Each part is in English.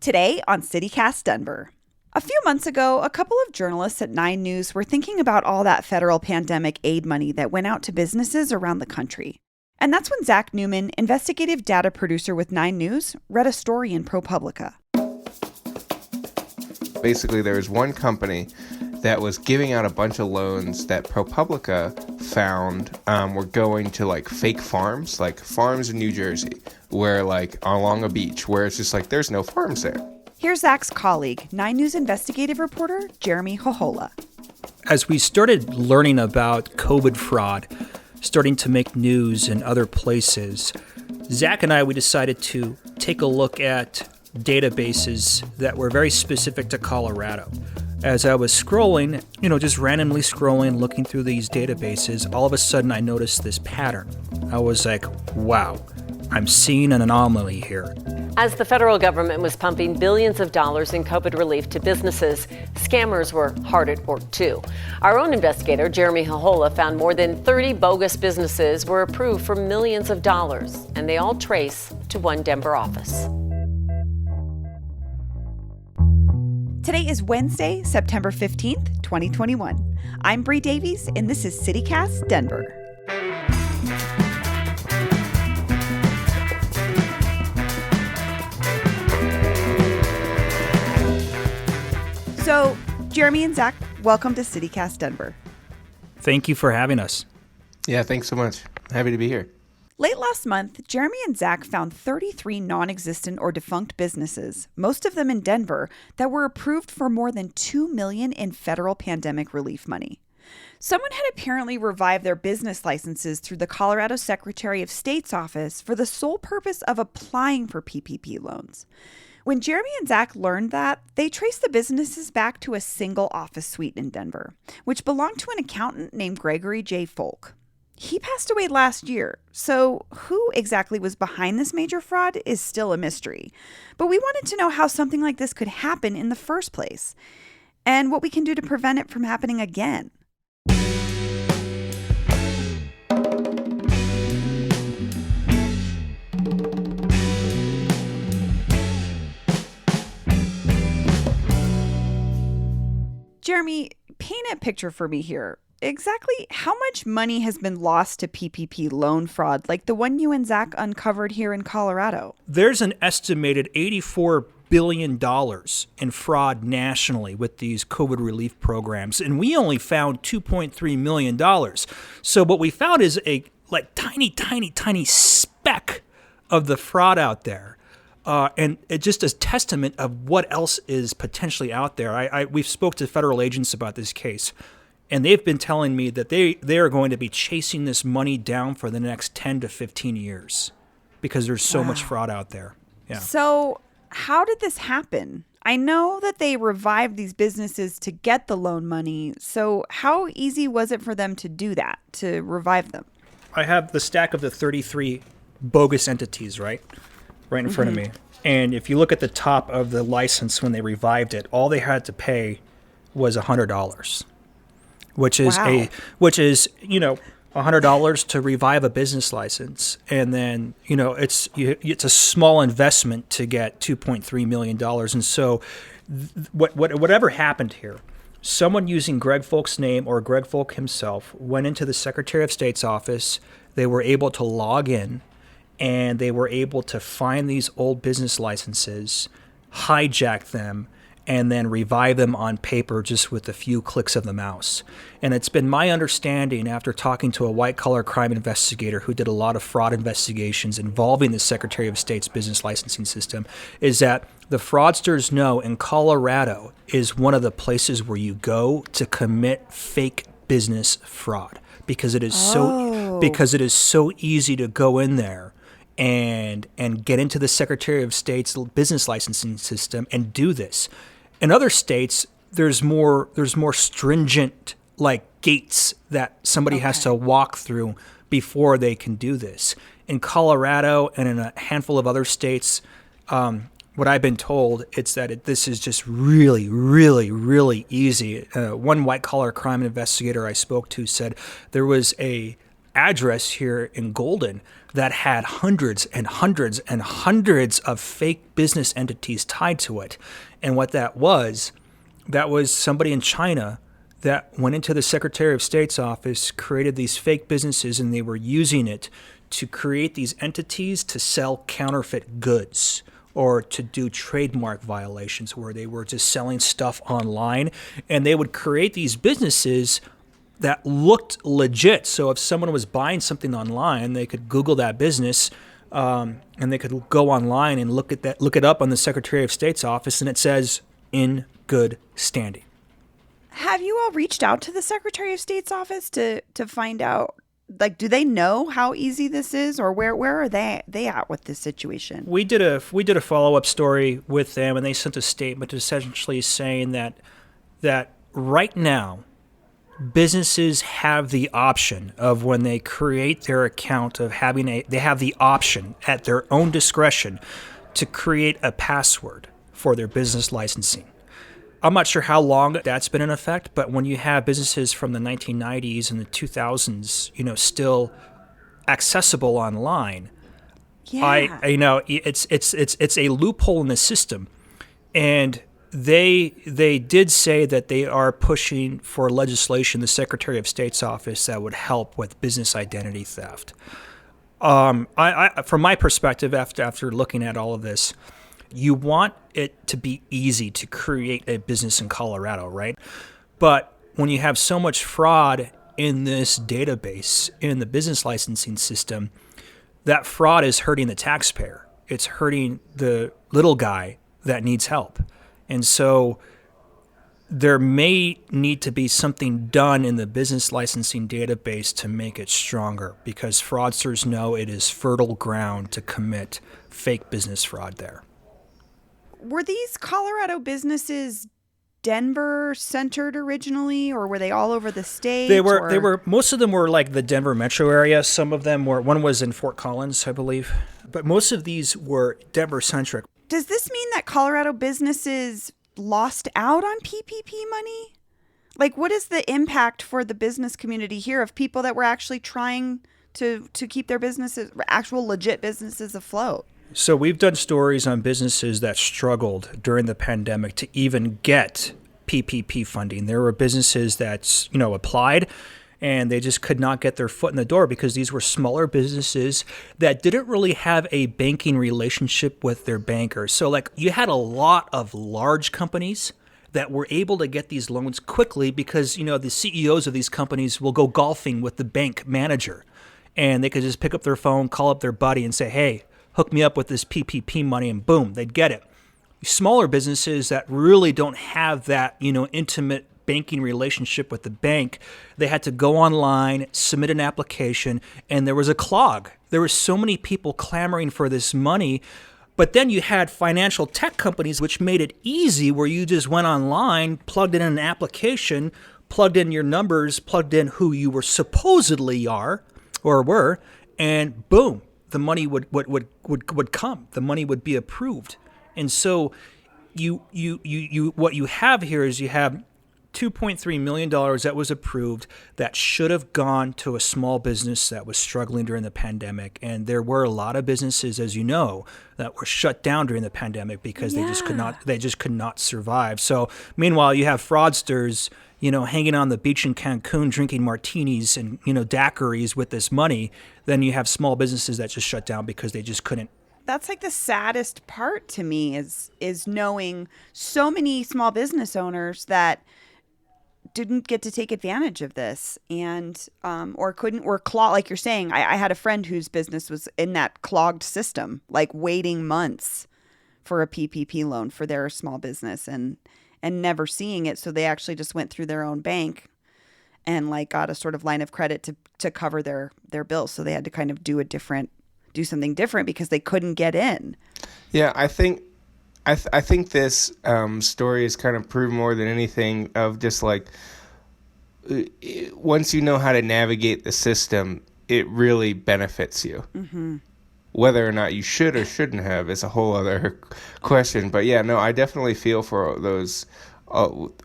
Today on CityCast Denver. A few months ago, a couple of journalists at 9 News were thinking about all that federal pandemic aid money that went out to businesses around the country. And that's when Zach Newman, investigative data producer with 9 News, read a story in ProPublica. Basically, there was one company that was giving out a bunch of loans that ProPublica found were going to like fake farms, like farms in New Jersey, where like along a beach, where it's just like there's no farms there. Here's Zach's colleague, 9 News investigative reporter Jeremy Hohola. As we started learning about COVID fraud, starting to make news in other places, Zach and we decided to take a look at databases that were very specific to Colorado. As I was scrolling, just randomly scrolling, looking through these databases, all of a sudden I noticed this pattern. I was like, wow, I'm seeing an anomaly here. As the federal government was pumping billions of dollars in COVID relief to businesses, scammers were hard at work too. Our own investigator, Jeremy Hohola, found more than 30 bogus businesses were approved for millions of dollars, and they all trace to one Denver office. Today is Wednesday, September 15th, 2021. I'm Bree Davies, and this is CityCast Denver. So, Jeremy and Zach, welcome to CityCast Denver. Thank you for having us. Yeah, thanks so much. Happy to be here. Late last month, Jeremy and Zach found 33 non-existent or defunct businesses, most of them in Denver, that were approved for more than $2 million in federal pandemic relief money. Someone had apparently revived their business licenses through the Colorado Secretary of State's office for the sole purpose of applying for PPP loans. When Jeremy and Zach learned that, they traced the businesses back to a single office suite in Denver, which belonged to an accountant named Gregory J. Folk. He passed away last year, so who exactly was behind this major fraud is still a mystery. But we wanted to know how something like this could happen in the first place, and what we can do to prevent it from happening again. Jeremy, paint a picture for me here. Exactly how much money has been lost to PPP loan fraud, like the one you and Zach uncovered here in Colorado? There's an estimated $84 billion in fraud nationally with these COVID relief programs, and we only found $2.3 million. So what we found is a tiny speck of the fraud out there. And it's just a testament of what else is potentially out there. We've spoke to federal agents about this case, and they've been telling me that they are going to be chasing this money down for the next 10 to 15 years because there's so much fraud out there. Yeah. So how did this happen? I know that they revived these businesses to get the loan money. So how easy was it for them to do that, to revive them? I have the stack of the 33 bogus entities, right in front of me. And if you look at the top of the license when they revived it, all they had to pay was $100, which is $100 to revive a business license. And then, it's a small investment to get $2.3 million. And so whatever happened here, someone using Greg Folk's name or Greg Folk himself went into the Secretary of State's office. They were able to log in, and they were able to find these old business licenses, hijack them, and then revive them on paper just with a few clicks of the mouse. And it's been my understanding, after talking to a white-collar crime investigator who did a lot of fraud investigations involving the Secretary of State's business licensing system, is that the fraudsters know in Colorado is one of the places where you go to commit fake business fraud because it is so easy to go in there and get into the Secretary of State's business licensing system and do this. In other states, there's more stringent gates that somebody has to walk through before they can do this. In Colorado and in a handful of other states, what I've been told, it's that this is just really, really, really easy. One white-collar crime investigator I spoke to said there was a address here in Golden that had hundreds and hundreds and hundreds of fake business entities tied to it. And what that was somebody in China that went into the Secretary of State's office, created these fake businesses, and they were using it to create these entities to sell counterfeit goods or to do trademark violations where they were just selling stuff online. And they would create these businesses that looked legit. So if someone was buying something online, they could Google that business and they could go online and look it up on the Secretary of State's office, and it says in good standing. Have you all reached out to the Secretary of State's office to find out, like, do they know how easy this is, or where are they at with this situation? We did a follow-up story with them, and they sent a statement essentially saying that right now businesses have the option of, when they create their account, of they have the option at their own discretion to create a password for their business licensing. I'm not sure how long that's been in effect, but when you have businesses from the 1990s and the 2000s, still accessible online, Yeah. it's a loophole in the system, and they did say that they are pushing for legislation, the Secretary of State's office, that would help with business identity theft. From my perspective, after looking at all of this, you want it to be easy to create a business in Colorado, right? But when you have so much fraud in this database, in the business licensing system, that fraud is hurting the taxpayer. It's hurting the little guy that needs help. And so there may need to be something done in the business licensing database to make it stronger, because fraudsters know it is fertile ground to commit fake business fraud there. Were these Colorado businesses Denver centered originally, or were they all over the state? They were. Most of them were like the Denver metro area. Some of them were. One was in Fort Collins, I believe. But most of these were Denver centric. Does this mean that Colorado businesses lost out on PPP money? Like, what is the impact for the business community here of people that were actually trying to keep their businesses, actual legit businesses, afloat? So we've done stories on businesses that struggled during the pandemic to even get PPP funding. There were businesses that, applied, and they just could not get their foot in the door because these were smaller businesses that didn't really have a banking relationship with their banker. So like, you had a lot of large companies that were able to get these loans quickly because, the CEOs of these companies will go golfing with the bank manager, and they could just pick up their phone, call up their buddy and say, hey, hook me up with this PPP money, and boom, they'd get it. Smaller businesses that really don't have that, intimate banking relationship with the bank, they had to go online, submit an application, and there was a clog. There were so many people clamoring for this money. But then you had financial tech companies, which made it easy, where you just went online, plugged in an application, plugged in your numbers, plugged in who you were supposedly were, and boom, the money would come. The money would be approved. And so you what you have here is you have $2.3 million that was approved that should have gone to a small business that was struggling during the pandemic. And there were a lot of businesses, as you know, that were shut down during the pandemic because they just could not survive. So meanwhile, you have fraudsters, hanging on the beach in Cancun, drinking martinis and, daiquiris with this money. Then you have small businesses that just shut down because they just couldn't. That's like the saddest part to me is knowing so many small business owners that didn't get to take advantage of this and or like you're saying. I had a friend whose business was in that clogged system, like waiting months for a PPP loan for their small business and never seeing it. So they actually just went through their own bank and like got a sort of line of credit to cover their bills. So they had to kind of do something different because they couldn't get in. Yeah, I think this story is kind of proved more than anything of just like, once you know how to navigate the system, it really benefits you. Mm-hmm. Whether or not you should or shouldn't have is a whole other question. But yeah, no, I definitely feel for those.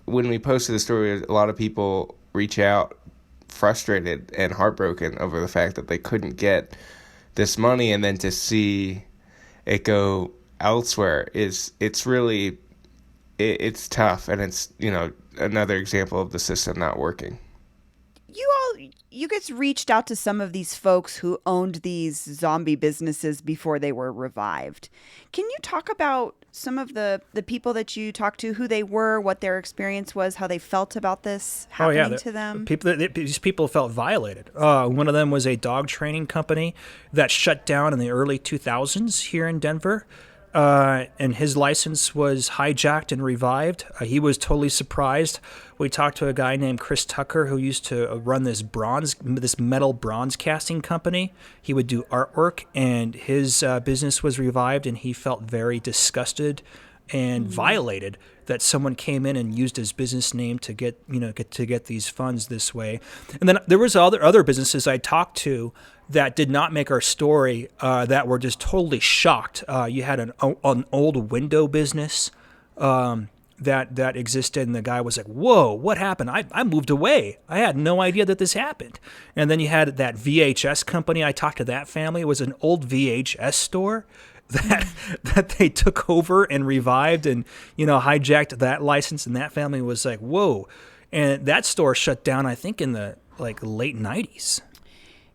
When we posted the story, a lot of people reach out frustrated and heartbroken over the fact that they couldn't get this money, and then to see it go elsewhere it's really it's tough, and it's, you know, another example of the system not working. You guys reached out to some of these folks who owned these zombie businesses before they were revived. Can you talk about some of the people that you talked to, who they were, what their experience was, how they felt about this happening to them? These people felt violated. One of them was a dog training company that shut down in the early 2000s here in Denver. And his license was hijacked and revived. He was totally surprised. We talked to a guy named Chris Tucker who used to run this metal bronze casting company. He would do artwork, and his business was revived, and he felt very disgusted and violated that someone came in and used his business name to get these funds this way. And then there was other businesses I talked to that did not make our story, that were just totally shocked. You had an old window business that existed, and the guy was like, "Whoa, what happened? I moved away. I had no idea that this happened." And then you had that VHS company. I talked to that family. It was an old VHS store that they took over and revived, and, you know, hijacked that license, and that family was like, "Whoa." And that store shut down, I think, in the late 90s.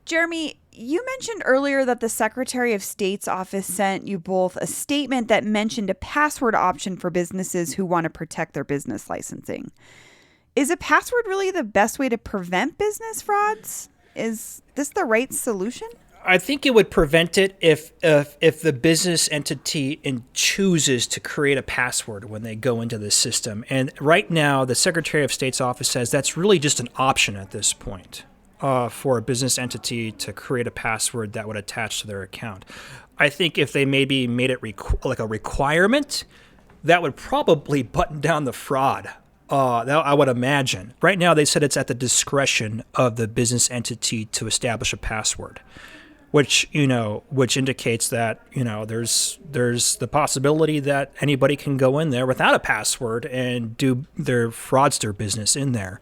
Jeremy, you mentioned earlier that the Secretary of State's office sent you both a statement that mentioned a password option for businesses who want to protect their business licensing. Is a password really the best way to prevent business frauds? Is this the right solution? I think it would prevent it if the business entity chooses to create a password when they go into the system. And right now, the Secretary of State's office says that's really just an option at this point. For a business entity to create a password that would attach to their account. I think if they maybe made it like a requirement, that would probably button down the fraud. I would imagine. Right now, they said it's at the discretion of the business entity to establish a password, which indicates that, you know, there's the possibility that anybody can go in there without a password and do their fraudster business in there.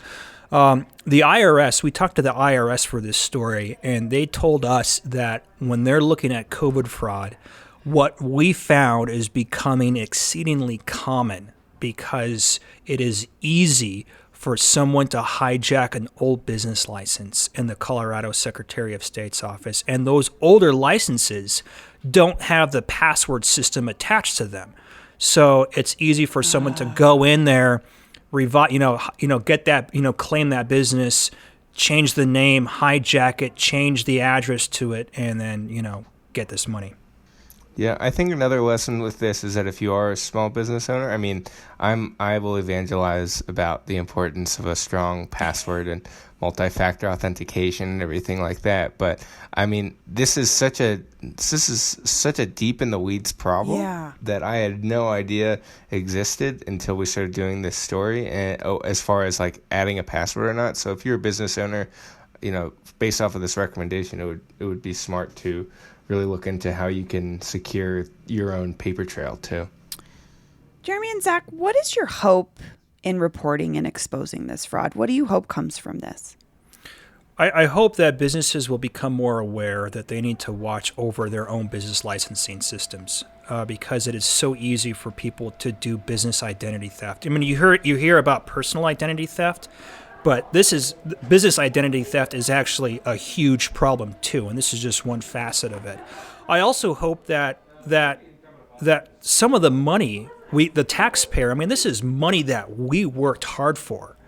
The IRS, we talked to the IRS for this story, and they told us that when they're looking at COVID fraud, what we found is becoming exceedingly common because it is easy for someone to hijack an old business license in the Colorado Secretary of State's office. And those older licenses don't have the password system attached to them. So it's easy for someone to go in there, get that, claim that business, change the name, hijack it, change the address to it, and then, get this money. Yeah, I think another lesson with this is that if you are a small business owner, I mean, I will evangelize about the importance of a strong password and multi-factor authentication and everything like that. But I mean, this is such a deep in the weeds problem that I had no idea existed until we started doing this story. And as far as like adding a password or not, so if you're a business owner, based off of this recommendation, it would be smart to really look into how you can secure your own paper trail too. Jeremy and Zach, what is your hope in reporting and exposing this fraud? What do you hope comes from this? I hope that businesses will become more aware that they need to watch over their own business licensing systems because it is so easy for people to do business identity theft. I mean, you hear about personal identity theft, but business identity theft is actually a huge problem too, and this is just one facet of it. I also hope that some of the money the taxpayer, I mean, this is money that we worked hard for,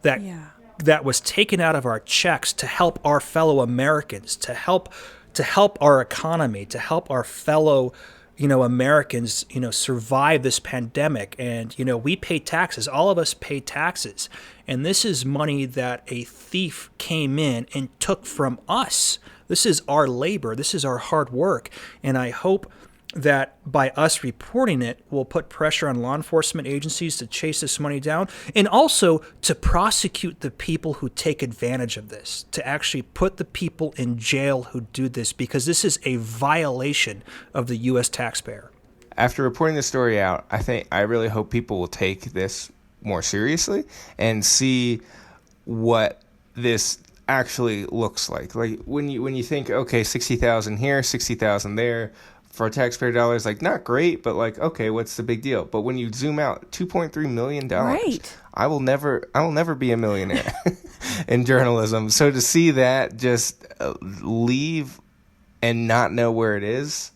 that was taken out of our checks to help our fellow Americans, to help our economy, to help our fellow Americans, survive this pandemic. And, we pay taxes. All of us pay taxes. And this is money that a thief came in and took from us. This is our labor. This is our hard work. And I hope that by us reporting it will put pressure on law enforcement agencies to chase this money down, and also to prosecute the people who take advantage of this, to actually put the people in jail who do this, because this is a violation of the U.S. taxpayer. After reporting the story out, I really hope people will take this more seriously and see what this actually looks like. Like when you think, okay, 60,000 here, 60,000 there, for taxpayer dollars, like not great, but like, okay, what's the big deal? But when you zoom out, $2.3 million, Right. I will never be a millionaire in journalism. So to see that just leave and not know where it is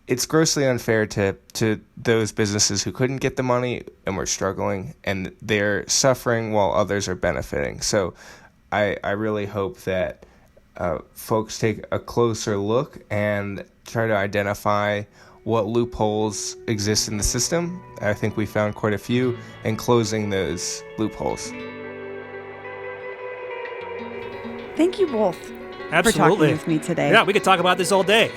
it's grossly unfair to those businesses who couldn't get the money and were struggling, and they're suffering while others are benefiting. So I really hope that folks take a closer look and try to identify what loopholes exist in the system. I think we found quite a few, and closing those loopholes. Thank you both Absolutely. for talking with me today. Yeah, we could talk about this all day.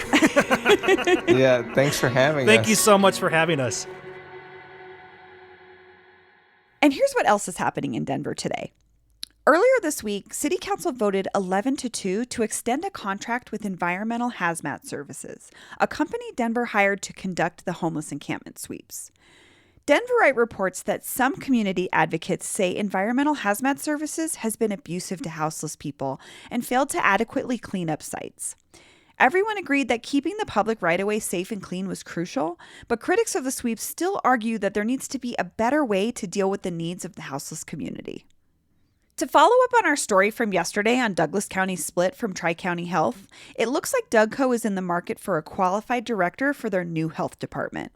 Yeah, thanks for having us. Thank you so much for having us. And here's what else is happening in Denver today. Earlier this week, City Council voted 11-2 to extend a contract with Environmental Hazmat Services, a company Denver hired to conduct the homeless encampment sweeps. Denverite reports that some community advocates say Environmental Hazmat Services has been abusive to houseless people and failed to adequately clean up sites. Everyone agreed that keeping the public right-of-way safe and clean was crucial, but critics of the sweeps still argue that there needs to be a better way to deal with the needs of the houseless community. To follow up on our story from yesterday on Douglas County's split from Tri-County Health, it looks like Dougco is in the market for a qualified director for their new health department.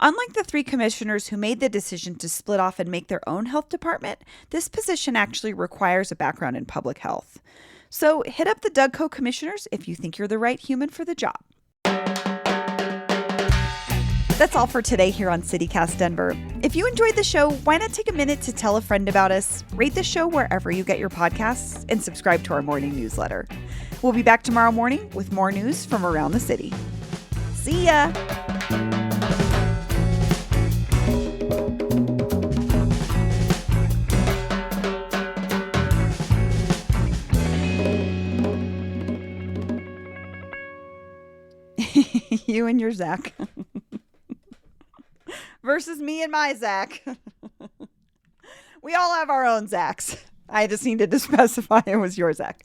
Unlike the 3 commissioners who made the decision to split off and make their own health department, this position actually requires a background in public health. So hit up the Dougco commissioners if you think you're the right human for the job. That's all for today here on CityCast Denver. If you enjoyed the show, why not take a minute to tell a friend about us, rate the show wherever you get your podcasts, and subscribe to our morning newsletter. We'll be back tomorrow morning with more news from around the city. See ya! You and your Zach. Versus me and my Zach. We all have our own Zachs. I just needed to specify it was your Zach.